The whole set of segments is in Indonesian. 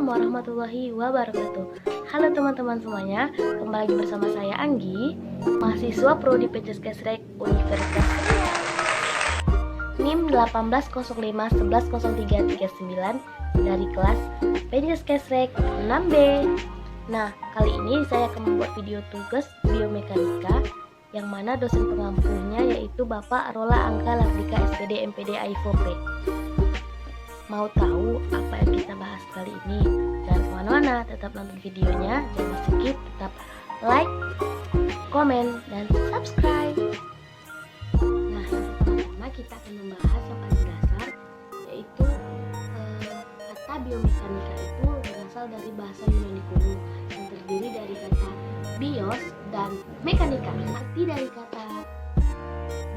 warahmatullahi wabarakatuh. Halo teman-teman semuanya, kembali lagi bersama saya Anggi, mahasiswa Prodi Pencaskesrek Universitas NIM 1805110339 dari kelas Pencaskesrek 6B. Nah, kali ini saya akan membuat video tugas biomekanika yang mana dosen pengampunya yaitu Bapak Rola Angka Lardika SPD MPD AIVOP. Mau tahu apa yang kita bahas kali ini? Jangan kemana-mana, tetap nonton videonya, jangan skip, tetap like, komen, dan subscribe. Nah, yang pertama kita akan membahas yang paling dasar, yaitu kata biomekanika itu berasal dari bahasa Yunani kuno yang terdiri dari kata bios dan mekanika. Arti dari kata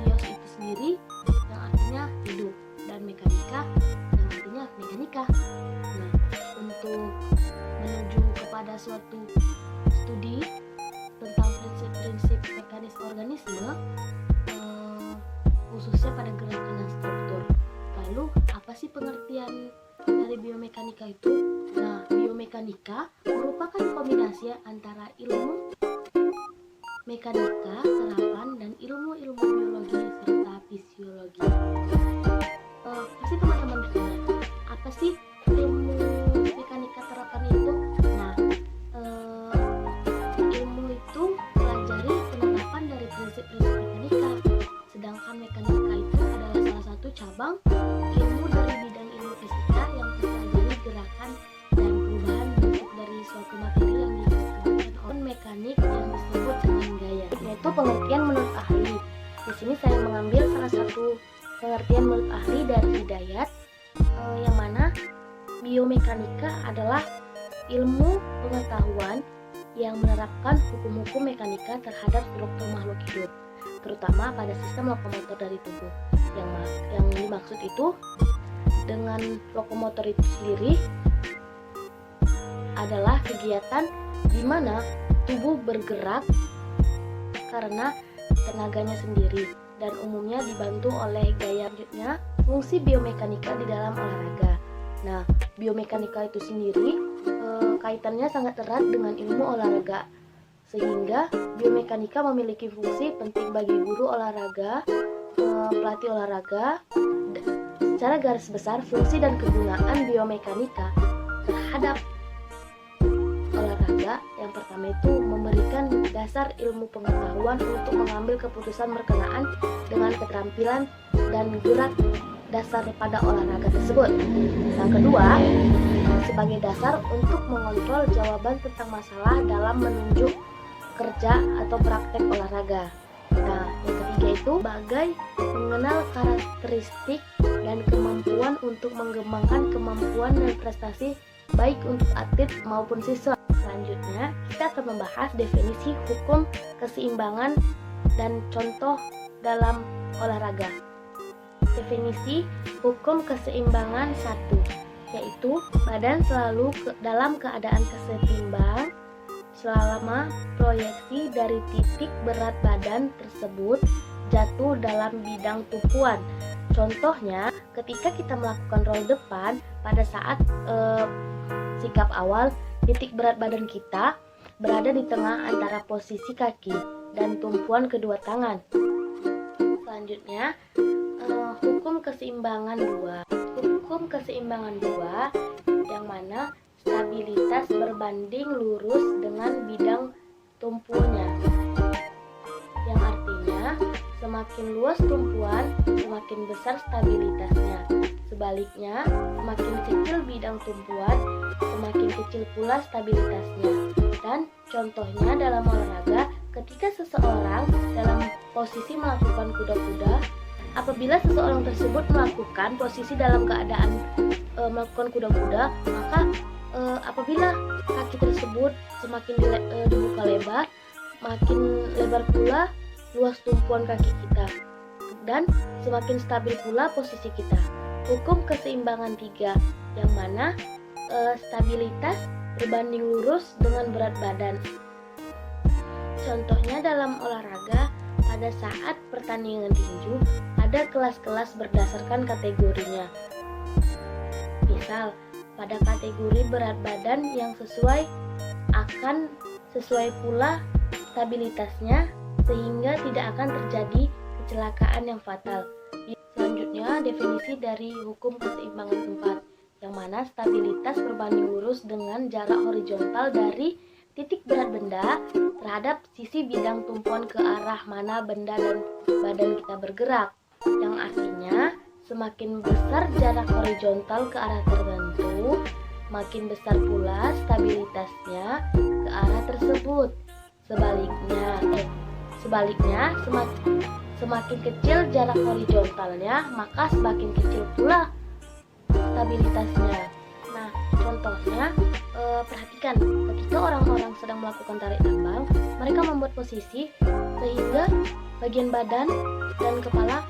bios itu sendiri yang artinya hidup, dan mekanika artinya mekanika. Nah, untuk menuju kepada suatu studi tentang prinsip-prinsip mekanis organisme, khususnya pada gerakan dan struktur. Lalu, apa sih pengertian dari biomekanika itu? Nah, biomekanika merupakan kombinasi antara ilmu mekanika terapan dan ilmu-ilmu biologi serta fisiologi. Pasti teman-teman bertanya, apa sih ilmu mekanika terapan itu? Nah, ilmu itu pelajari penerapan dari prinsip-prinsip mekanika. Sedangkan mekanika itu adalah salah satu cabang ilmu dari bidang ilmu fisika yang mempelajari gerakan dan perubahan bentuk dari suatu materi yang dikembangkan oleh mekanik yang disebut dengan gaya. Yaitu pengertian menurut ahli. Di sini saya mengambil salah satu pengertian menurut ahli dari Hidayat, yang mana biomekanika adalah ilmu pengetahuan yang menerapkan hukum-hukum mekanika terhadap struktur makhluk hidup, terutama pada sistem lokomotor dari tubuh. Yang dimaksud itu dengan lokomotor itu sendiri adalah kegiatan di mana tubuh bergerak karena tenaganya sendiri dan umumnya dibantu oleh gaya. Selanjutnya, fungsi biomekanika di dalam olahraga. Nah, biomekanika itu sendiri kaitannya sangat erat dengan ilmu olahraga, sehingga biomekanika memiliki fungsi penting bagi guru olahraga, pelatih olahraga. Secara garis besar, fungsi dan kegunaan biomekanika terhadap olahraga yang pertama itu memberikan dasar ilmu pengetahuan untuk mengambil keputusan berkenaan dengan keterampilan dan gerak dasar pada olahraga tersebut. Yang kedua, sebagai dasar untuk mengontrol jawaban tentang masalah dalam menunjuk kerja atau praktek olahraga. Nah, yang ketiga itu sebagai mengenal karakteristik dan kemampuan untuk mengembangkan kemampuan dan prestasi baik untuk atlet maupun siswa. Selanjutnya, kita akan membahas definisi hukum keseimbangan dan contoh dalam olahraga. Definisi hukum keseimbangan 1, yaitu badan selalu dalam keadaan kesetimbang selama proyeksi dari titik berat badan tersebut jatuh dalam bidang tumpuan. Contohnya, ketika kita melakukan roll depan, pada saat sikap awal, titik berat badan kita berada di tengah antara posisi kaki dan tumpuan kedua tangan. Selanjutnya, hukum keseimbangan 2. Hukum keseimbangan 2 yang mana stabilitas berbanding lurus dengan bidang tumpuannya, yang artinya semakin luas tumpuan, semakin besar stabilitasnya. Sebaliknya, semakin kecil bidang tumpuan, semakin kecil pula stabilitasnya. Dan contohnya dalam olahraga, ketika seseorang dalam posisi melakukan kuda-kuda, apabila seseorang tersebut melakukan posisi dalam keadaan melakukan kuda-kuda, maka apabila kaki tersebut semakin dibuka lebar, makin lebar pula luas tumpuan kaki kita, dan semakin stabil pula posisi kita. Hukum keseimbangan 3 yang mana stabilitas berbanding lurus dengan berat badan. Contohnya dalam olahraga, pada saat pertandingan tinju ada kelas-kelas berdasarkan kategorinya. Misal, pada kategori berat badan yang sesuai pula stabilitasnya, sehingga tidak akan terjadi kecelakaan yang fatal. Selanjutnya, definisi dari hukum keseimbangan tempat, yang mana stabilitas berbanding lurus dengan jarak horizontal dari titik berat benda terhadap sisi bidang tumpuan ke arah mana benda dan badan kita bergerak, yang artinya semakin besar jarak horizontal ke arah tertentu, makin besar pula stabilitasnya ke arah tersebut. Sebaliknya, semakin kecil jarak horizontalnya, maka semakin kecil pula stabilitasnya. Nah, contohnya, perhatikan ketika orang-orang sedang melakukan tarik tambang, mereka membuat posisi sehingga bagian badan dan kepala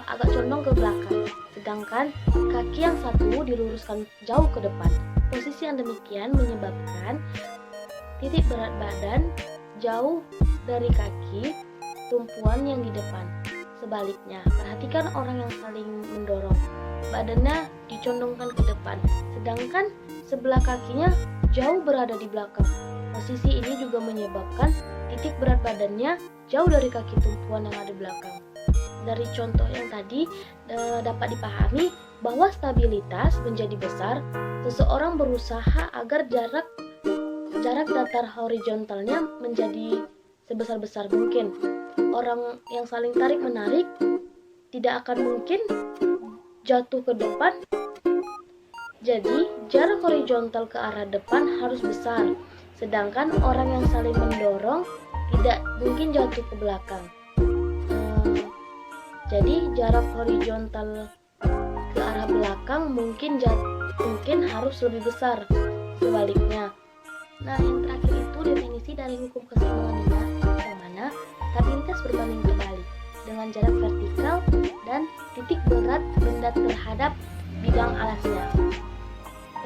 agak condong ke belakang, sedangkan kaki yang satu diluruskan jauh ke depan. Posisi yang demikian menyebabkan titik berat badan jauh dari kaki tumpuan yang di depan. Sebaliknya, perhatikan orang yang saling mendorong, badannya dicondongkan ke depan, sedangkan sebelah kakinya jauh berada di belakang. Posisi ini juga menyebabkan titik berat badannya jauh dari kaki tumpuan yang ada di belakang. Dari contoh yang tadi dapat dipahami bahwa stabilitas menjadi besar, seseorang berusaha agar jarak datar horizontalnya menjadi sebesar-besar mungkin. Orang yang saling tarik-menarik tidak akan mungkin jatuh ke depan. Jadi, jarak horizontal ke arah depan harus besar, sedangkan orang yang saling mendorong tidak mungkin jatuh ke belakang. Jadi, jarak horizontal ke arah belakang mungkin harus lebih besar. Sebaliknya. Nah, yang terakhir itu definisi dari hukum keseimbangan lingkar, yang mana stabilitas berbanding terbalik dengan jarak vertikal dan titik berat benda terhadap bidang alasnya.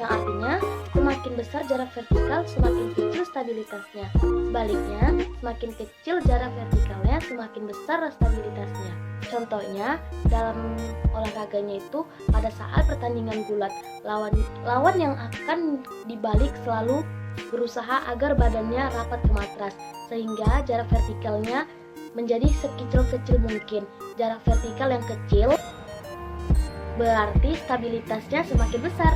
Yang artinya, semakin besar jarak vertikal, semakin kecil stabilitasnya. Sebaliknya, semakin kecil jarak vertikalnya, semakin besar stabilitasnya. Contohnya, dalam olahraganya itu, pada saat pertandingan gulat, lawan yang akan dibalik selalu berusaha agar badannya rapat ke matras, sehingga jarak vertikalnya menjadi sekecil-kecil mungkin. Jarak vertikal yang kecil berarti stabilitasnya semakin besar.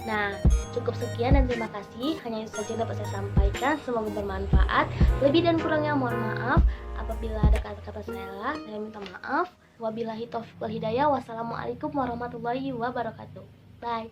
Nah, cukup sekian dan terima kasih. Hanya itu saja yang dapat saya sampaikan. Semoga bermanfaat. Lebih dan kurangnya mohon maaf. Apabila ada kata-kata salah, saya minta maaf. Wabillahi taufiq wal hidayah. Wassalamualaikum warahmatullahi wabarakatuh. Bye.